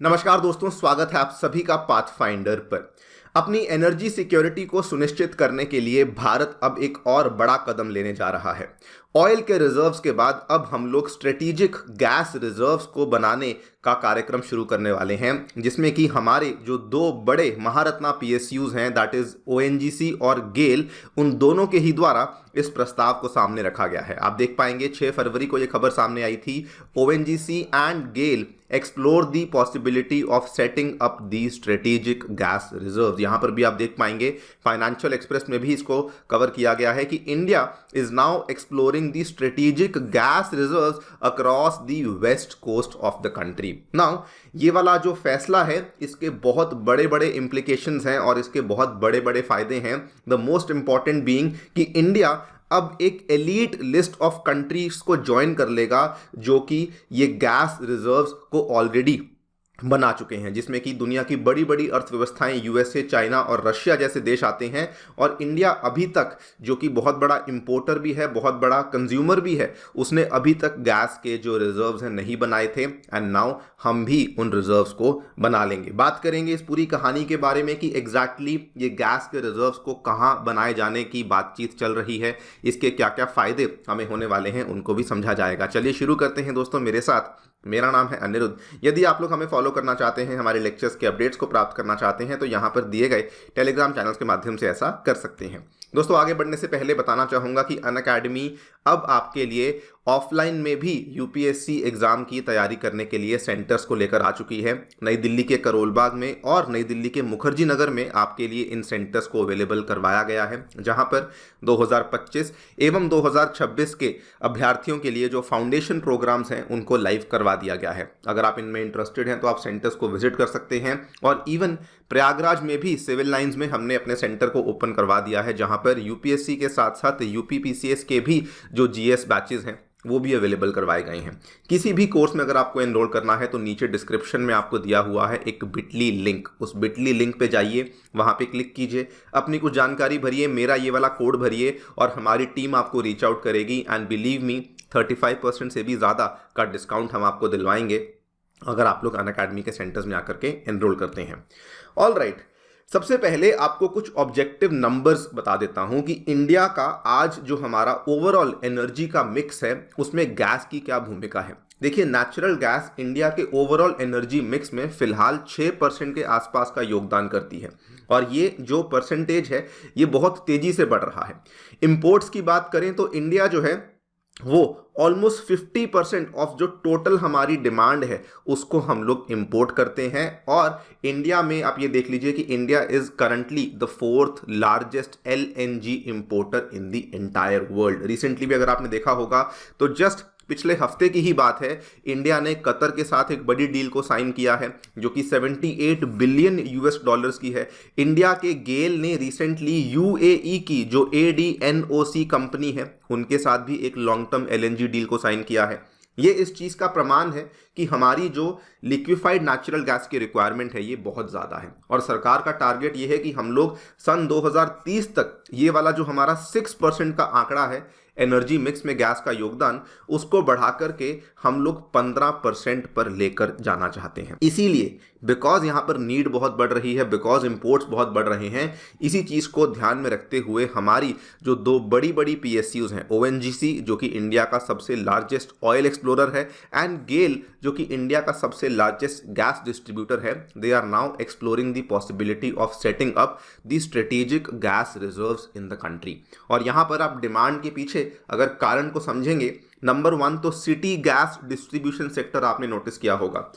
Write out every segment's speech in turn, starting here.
नमस्कार दोस्तों, स्वागत है आप सभी का पाथफाइंडर पर। अपनी एनर्जी सिक्योरिटी को सुनिश्चित करने के लिए भारत अब एक और बड़ा कदम लेने जा रहा है। ऑयल के रिजर्व्स के बाद अब हम लोग स्ट्रेटेजिक गैस रिजर्व्स को बनाने का कार्यक्रम शुरू करने वाले हैं, जिसमें कि हमारे जो दो बड़े महारत्ना पीएसयूज हैं, दैट इज ओएनजीसी और गेल, उन दोनों के ही द्वारा इस प्रस्ताव को सामने रखा गया है। आप देख पाएंगे 6 फरवरी को यह खबर सामने आई थी। ONGC and GAIL explore the possibility of setting up the strategic gas reserve. यहां पर भी आप देख पाएंगे फाइनेंशियल एक्सप्रेस में भी इसको कवर किया गया है कि India is now exploring the strategic gas reserve across the west coast of the country. Now ये वाला जो फैसला है, इसके बहुत बड़े बड़े इंप्लीकेशंस हैं और इसके बहुत बड़े बड़े फायदे हैं। द मोस्ट इंपॉर्टेंट बीइंग कि इंडिया अब एक एलीट लिस्ट ऑफ कंट्रीज को ज्वाइन कर लेगा जो कि ये गैस रिजर्व्स को ऑलरेडी बना चुके हैं, जिसमें कि दुनिया की बड़ी बड़ी अर्थव्यवस्थाएं यूएसए, चाइना और रशिया जैसे देश आते हैं। और इंडिया अभी तक, जो कि बहुत बड़ा इंपोर्टर भी है, बहुत बड़ा कंज्यूमर भी है, उसने अभी तक गैस के जो रिजर्व्स हैं नहीं बनाए थे। एंड नाउ हम भी उन रिजर्व्स को बना लेंगे। बात करेंगे इस पूरी कहानी के बारे में कि एग्जैक्टली ये गैस के रिजर्व्स को कहाँ बनाए जाने की बातचीत चल रही है, इसके क्या क्या फायदे हमें होने वाले हैं, उनको भी समझा जाएगा। चलिए शुरू करते हैं दोस्तों मेरे साथ। मेरा नाम है अनिरुद्ध। यदि आप लोग हमें फॉलो करना चाहते हैं, हमारे लेक्चर्स के अपडेट्स को प्राप्त करना चाहते हैं, तो यहाँ पर दिए गए टेलीग्राम चैनल्स के माध्यम से ऐसा कर सकते हैं। दोस्तों आगे बढ़ने से पहले बताना चाहूँगा कि अनअकैडमी अब आपके लिए ऑफलाइन में भी यूपीएससी एग्जाम की तैयारी करने के लिए सेंटर्स को लेकर आ चुकी है। नई दिल्ली के करोल बाग में और नई दिल्ली के मुखर्जी नगर में आपके लिए इन सेंटर्स को अवेलेबल करवाया गया है, जहां पर 2025 एवं 2026 के अभ्यर्थियों के लिए जो फाउंडेशन प्रोग्राम्स हैं उनको लाइव करवा दिया गया है। अगर आप इनमें इंटरेस्टेड हैं तो आप सेंटर्स को विजिट कर सकते हैं। और इवन प्रयागराज में भी सिविल लाइंस में हमने अपने सेंटर को ओपन करवा दिया है, जहां पर यूपीएससी के साथ साथ यूपीपीसीएस के भी जो जीएस बैचेस हैं वो भी अवेलेबल करवाए गए हैं। किसी भी कोर्स में अगर आपको एनरोल करना है तो नीचे डिस्क्रिप्शन में आपको दिया हुआ है एक बिटली लिंक, उस बिटली लिंक पे जाइए, वहां पे क्लिक कीजिए, अपनी कुछ जानकारी भरिए, मेरा ये वाला कोड भरिए और हमारी टीम आपको रीच आउट करेगी। एंड बिलीव मी, 35% से भी ज़्यादा का डिस्काउंट हम आपको दिलवाएंगे अगर आप लोग अनअकैडमी के सेंटर्स में आकर के एनरोल करते हैं। ऑल राइट, सबसे पहले आपको कुछ ऑब्जेक्टिव नंबर्स बता देता हूं कि इंडिया का आज जो हमारा ओवरऑल एनर्जी का मिक्स है उसमें गैस की क्या भूमिका है। देखिए, नेचुरल गैस इंडिया के ओवरऑल एनर्जी मिक्स में फिलहाल 6% के आसपास का योगदान करती है और ये जो परसेंटेज है ये बहुत तेजी से बढ़ रहा है। इंपोर्ट्स की बात करें तो इंडिया जो है वो ऑलमोस्ट 50% ऑफ जो टोटल हमारी डिमांड है उसको हम लोग इंपोर्ट करते हैं। और इंडिया में आप ये देख लीजिए कि India is currently the 4th largest LNG importer in the entire world. Recently भी अगर आपने देखा होगा तो जस्ट पिछले हफ्ते की ही बात है, इंडिया ने कतर के साथ एक बड़ी डील को साइन किया है जो कि 78 बिलियन यूएस डॉलर्स की है। इंडिया के गेल ने रिसेंटली यूएई की जो एडीएनओसी कंपनी है उनके साथ भी एक लॉन्ग टर्म एलएनजी डील को साइन किया है। ये इस चीज़ का प्रमाण है कि हमारी जो लिक्विफाइड नेचुरल गैस की रिक्वायरमेंट है ये बहुत ज़्यादा है। और सरकार का टारगेट ये है कि हम लोग सन 2030 तक ये वाला जो हमारा 6% का आंकड़ा है एनर्जी मिक्स में गैस का योगदान, उसको बढ़ा करके हम लोग 15% पर लेकर जाना चाहते हैं। इसीलिए बिकॉज यहाँ पर नीड बहुत बढ़ रही है, बिकॉज इंपोर्ट्स बहुत बढ़ रहे हैं, इसी चीज़ को ध्यान में रखते हुए हमारी जो दो बड़ी बड़ी पीएसयूज हैं, ओएनजीसी जो कि इंडिया का सबसे लार्जेस्ट ऑयल एक्सप्लोरर है एंड गेल जो कि इंडिया का सबसे लार्जेस्ट गैस डिस्ट्रीब्यूटर है, they are now exploring the possibility of setting up the strategic gas reserves in the country. और यहाँ पर आप डिमांड के पीछे अगर कारण को समझेंगे, नंबर 1 तो सिटी गैस डिस्ट्रीब्यूशन सेक्टर आपने नोटिस किया होगा।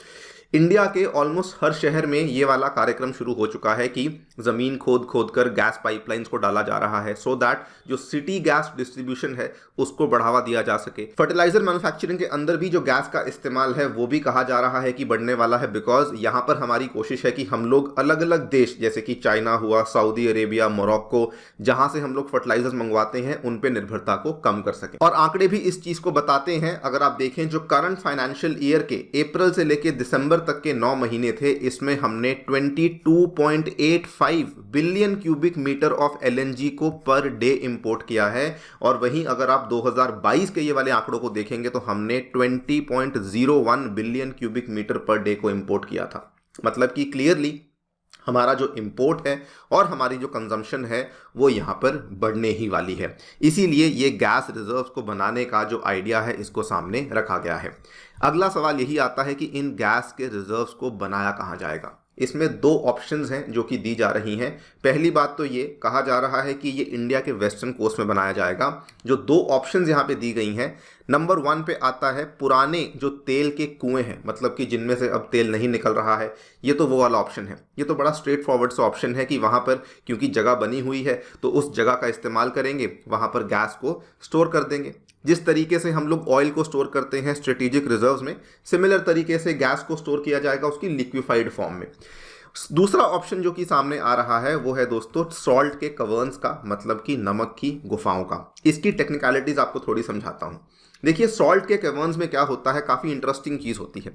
इंडिया के ऑलमोस्ट हर शहर में ये वाला कार्यक्रम शुरू हो चुका है कि ज़मीन खोद कर गैस पाइपलाइंस को डाला जा रहा है सो दैट जो सिटी गैस डिस्ट्रीब्यूशन है उसको बढ़ावा दिया जा सके। फर्टिलाइजर मैन्युफैक्चरिंग के अंदर भी जो गैस का इस्तेमाल है वो भी कहा जा रहा है कि बढ़ने वाला है, बिकॉज यहाँ पर हमारी कोशिश है कि हम लोग अलग अलग देश जैसे कि चाइना हुआ, सऊदी अरेबिया, मोरक्को, जहाँ से हम लोग फर्टिलाइजर्स मंगवाते हैं उन पर निर्भरता को कम कर सकें। और आंकड़े भी इस चीज़ को बताते हैं। अगर आप देखें जो करंट फाइनेंशियल ईयर के अप्रैल से लेकर दिसंबर तक के 9 महीने थे, इसमें हमने 22.85 billion cubic metre of LNG को पर डे इंपोर्ट किया है। और वहीं अगर आप 2022 के ये वाले आंकड़ों को देखेंगे तो हमने 20.01 billion cubic metre per day को इंपोर्ट किया था। मतलब कि क्लियरली हमारा जो इंपोर्ट है और हमारी जो कंजम्पशन है वो यहाँ पर बढ़ने ही वाली है। इसीलिए ये गैस रिजर्व्स को बनाने का जो आइडिया है इसको सामने रखा गया है। अगला सवाल यही आता है कि इन गैस के रिजर्व्स को बनाया कहाँ जाएगा। इसमें 2 ऑप्शंस हैं जो कि दी जा रही हैं। पहली बात तो ये कहा जा रहा है कि ये इंडिया के वेस्टर्न कोस्ट में बनाया जाएगा। जो 2 ऑप्शंस यहाँ पे दी गई हैं, नंबर 1 पे आता है पुराने जो तेल के कुएं हैं, मतलब कि जिनमें से अब तेल नहीं निकल रहा है, ये तो वो वाला ऑप्शन है। ये तो बड़ा स्ट्रेट फॉरवर्ड सा ऑप्शन है कि वहाँ पर क्योंकि जगह बनी हुई है तो उस जगह का इस्तेमाल करेंगे, वहाँ पर गैस को स्टोर कर देंगे। जिस तरीके से हम लोग ऑयल को स्टोर करते हैं स्ट्रेटेजिक रिजर्व्स में, सिमिलर तरीके से गैस को स्टोर किया जाएगा उसकी लिक्विफाइड फॉर्म में। दूसरा ऑप्शन जो कि सामने आ रहा है वो है दोस्तों सॉल्ट के कवर्न्स का, मतलब कि नमक की गुफाओं का। इसकी टेक्निकलिटीज आपको थोड़ी समझाता हूं। देखिए, सॉल्ट के कैवर्न्स में क्या होता है, काफ़ी इंटरेस्टिंग चीज़ होती है।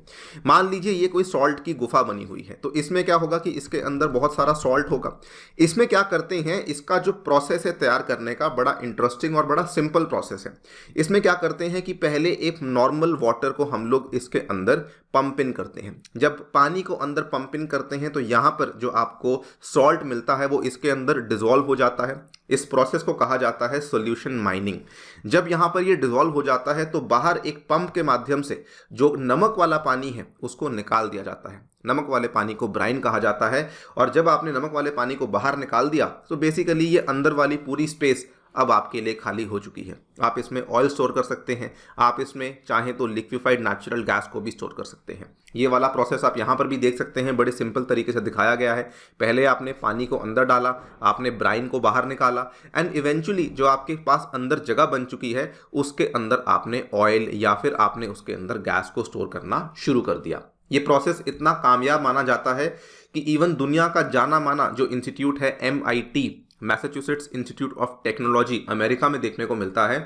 मान लीजिए ये कोई सॉल्ट की गुफा बनी हुई है, तो इसमें क्या होगा कि इसके अंदर बहुत सारा सॉल्ट होगा। इसमें क्या करते हैं, इसका जो प्रोसेस है तैयार करने का, बड़ा इंटरेस्टिंग और बड़ा सिंपल प्रोसेस है। इसमें क्या करते हैं कि पहले एक नॉर्मल वाटर को हम लोग इसके अंदर पंप इन करते हैं। जब पानी को अंदर पंप इन करते हैं तो यहाँ पर जो आपको सॉल्ट मिलता है वो इसके अंदर डिजोल्व हो जाता है। इस प्रोसेस को कहा जाता है सॉल्यूशन माइनिंग। जब यहाँ पर ये डिजोल्व हो जाता है तो बाहर एक पंप के माध्यम से जो नमक वाला पानी है उसको निकाल दिया जाता है। नमक वाले पानी को ब्राइन कहा जाता है। और जब आपने नमक वाले पानी को बाहर निकाल दिया तो बेसिकली ये अंदर वाली पूरी स्पेस अब आपके लिए खाली हो चुकी है। आप इसमें ऑयल स्टोर कर सकते हैं, आप इसमें चाहें तो लिक्विफाइड नेचुरल गैस को भी स्टोर कर सकते हैं। ये वाला प्रोसेस आप यहाँ पर भी देख सकते हैं, बड़े सिंपल तरीके से दिखाया गया है। पहले आपने पानी को अंदर डाला, आपने ब्राइन को बाहर निकाला, एंड इवेंचुअली जो आपके पास अंदर जगह बन चुकी है उसके अंदर आपने ऑयल या फिर आपने उसके अंदर गैस को स्टोर करना शुरू कर दिया। ये प्रोसेस इतना कामयाब माना जाता है कि इवन दुनिया का जाना माना जो इंस्टीट्यूट है MIT, Massachusetts institute of technology, America में देखने को मिलता है।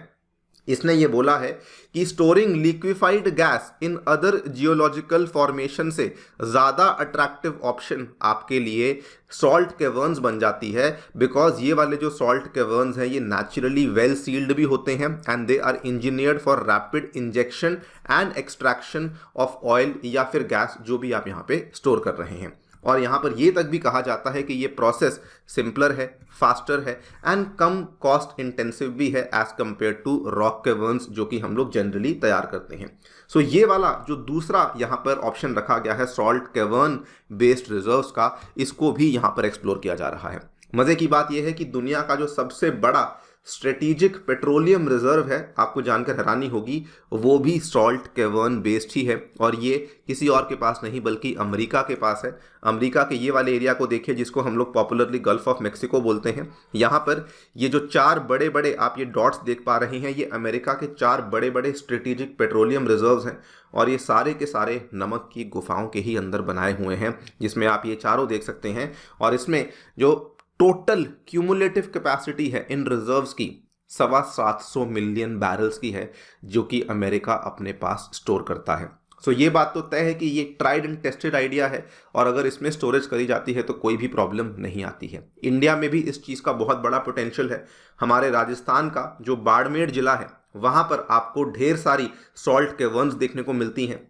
इसने ये बोला है कि storing liquefied gas in other geological formation से ज़्यादा अट्रैक्टिव ऑप्शन आपके लिए सॉल्ट कैवर्न्स बन जाती है। बिकॉज ये वाले जो सॉल्ट कैवर्न्स हैं ये नेचुरली वेल सील्ड भी होते हैं and they are engineered for rapid injection and extraction of oil या फिर गैस, जो भी आप यहाँ पे स्टोर कर रहे हैं। और यहाँ पर ये तक भी कहा जाता है कि ये प्रोसेस सिंपलर है, फास्टर है एंड कम कॉस्ट इंटेंसिव भी है as compare to rock caverns जो कि हम लोग जनरली तैयार करते हैं। सो ये वाला जो दूसरा यहाँ पर ऑप्शन रखा गया है सॉल्ट कैवर्न बेस्ड रिजर्व्स का, इसको भी यहाँ पर एक्सप्लोर किया जा रहा है। मज़े की बात यह है कि दुनिया का जो सबसे बड़ा स्ट्रेटेजिक पेट्रोलियम रिजर्व है, आपको जानकर हैरानी होगी, वो भी सॉल्ट कैवर्न बेस्ड ही है। और ये किसी और के पास नहीं बल्कि अमेरिका के पास है। अमेरिका के ये वाले एरिया को देखिए जिसको हम लोग पॉपुलरली गल्फ ऑफ मेक्सिको बोलते हैं। यहाँ पर ये जो 4 बड़े बड़े आप ये डॉट्स देख पा रहे हैं, ये अमेरिका के 4 बड़े बड़े स्ट्रेटेजिक पेट्रोलियम रिजर्व्स हैं। और ये सारे के सारे नमक की गुफाओं के ही अंदर बनाए हुए हैं, जिसमें आप ये चारों देख सकते हैं। और इसमें जो टोटल क्यूमुलेटिव कैपेसिटी है इन रिजर्व्स की 725 मिलियन बैरल्स की है, जो कि अमेरिका अपने पास स्टोर करता है। सो ये बात तो तय है कि ये ट्राइड एंड टेस्टेड आइडिया है और अगर इसमें स्टोरेज करी जाती है तो कोई भी प्रॉब्लम नहीं आती है। इंडिया में भी इस चीज़ का बहुत बड़ा पोटेंशियल है। हमारे राजस्थान का जो बाड़मेर जिला है वहाँ पर आपको ढेर सारी सॉल्ट कैवर्न्स देखने को मिलती हैं।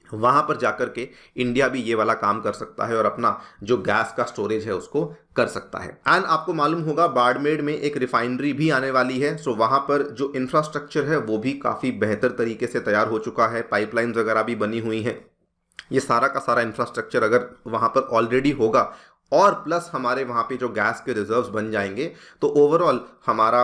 वहाँ पर जाकर के इंडिया भी ये वाला काम कर सकता है और अपना जो गैस का स्टोरेज है उसको कर सकता है। एंड आपको मालूम होगा बाड़मेर में एक रिफाइनरी भी आने वाली है। सो वहाँ पर जो इंफ्रास्ट्रक्चर है वो भी काफ़ी बेहतर तरीके से तैयार हो चुका है, पाइपलाइंस वगैरह भी बनी हुई हैं। ये सारा का सारा इंफ्रास्ट्रक्चर अगर वहाँ पर ऑलरेडी होगा और प्लस हमारे वहाँ पे जो गैस के रिजर्व्स बन जाएंगे तो ओवरऑल हमारा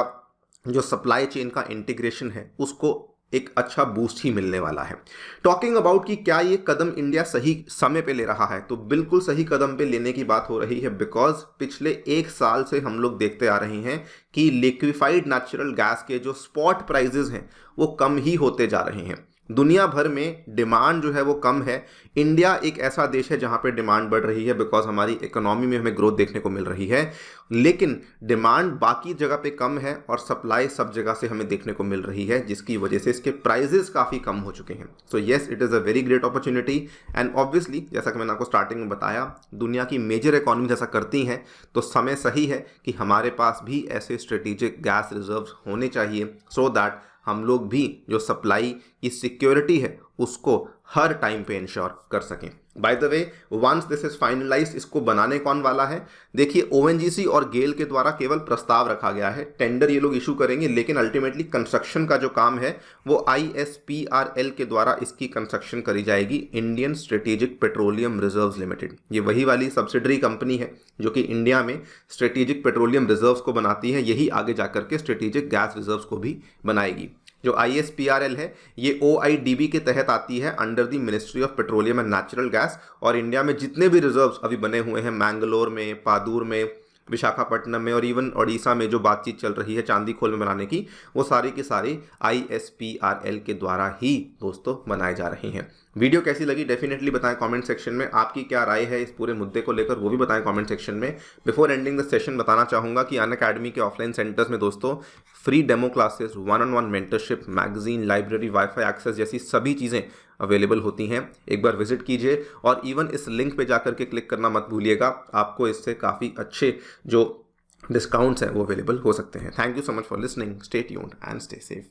जो सप्लाई चेन का इंटीग्रेशन है उसको एक अच्छा बूस्ट ही मिलने वाला है। टॉकिंग अबाउट कि क्या ये कदम इंडिया सही समय पे ले रहा है, तो बिल्कुल सही कदम पे लेने की बात हो रही है। बिकॉज पिछले 1 साल से हम लोग देखते आ रहे हैं कि लिक्विफाइड नेचुरल गैस के जो स्पॉट प्राइजेस हैं वो कम ही होते जा रहे हैं। दुनिया भर में डिमांड जो है वो कम है। इंडिया एक ऐसा देश है जहाँ पे डिमांड बढ़ रही है बिकॉज हमारी इकोनॉमी में हमें ग्रोथ देखने को मिल रही है। लेकिन डिमांड बाकी जगह पे कम है और सप्लाई सब जगह से हमें देखने को मिल रही है, जिसकी वजह से इसके प्राइजेस काफ़ी कम हो चुके हैं। So yes, it is a very great opportunity and obviously जैसा कि मैंने आपको स्टार्टिंग में बताया, दुनिया की मेजर इकॉनमी जैसा करती हैं तो समय सही है कि हमारे पास भी ऐसे स्ट्रेटेजिक गैस रिजर्व्स होने चाहिए सो दैट हम लोग भी जो सप्लाई की सिक्योरिटी है उसको हर टाइम पे इंश्योर कर सकें। By the way, once this is finalised, इसको बनाने कौन वाला है? देखिए, ओएनजीसी और गेल के द्वारा केवल प्रस्ताव रखा गया है, टेंडर ये लोग इशू करेंगे, लेकिन अल्टीमेटली कंस्ट्रक्शन का जो काम है वो ISPRL के द्वारा इसकी कंस्ट्रक्शन करी जाएगी, Indian strategic petroleum reserves limited. ये वही वाली सब्सिडरी कंपनी है जो कि इंडिया में स्ट्रेटेजिक पेट्रोलियम रिजर्व्स को बनाती है, यही आगे जाकर के स्ट्रेटेजिक गैस रिजर्व्स को भी बनाएगी। जो ISPRL है ये OIDB के तहत आती है, under the ministry of petroleum and natural gas, और इंडिया में जितने भी रिजर्व्स अभी बने हुए हैं, मैंगलोर में, पादूर में, विशाखापट्टनम में और इवन ओडिशा में जो बातचीत चल रही है चांदीखोल में बनाने की, वो सारी की सारी ISPRL के द्वारा ही दोस्तों बनाए जा रही हैं। वीडियो कैसी लगी डेफिनेटली बताएं कमेंट सेक्शन में, आपकी क्या राय है इस पूरे मुद्दे को लेकर वो भी बताएं कमेंट सेक्शन में। बिफोर एंडिंग द सेशन बताना चाहूँगा कि अनअकैडमी के ऑफलाइन सेंटर्स में दोस्तों free demo classes, 1-on-1 mentorship, magazine, library, wifi access जैसी सभी चीज़ें अवेलेबल होती हैं। एक बार विजिट कीजिए और इवन इस लिंक पे जाकर के क्लिक करना मत भूलिएगा, आपको इससे काफ़ी अच्छे जो डिस्काउंट्स हैं वो अवेलेबल हो सकते हैं। Thank you so much for listening, stay tuned and stay safe.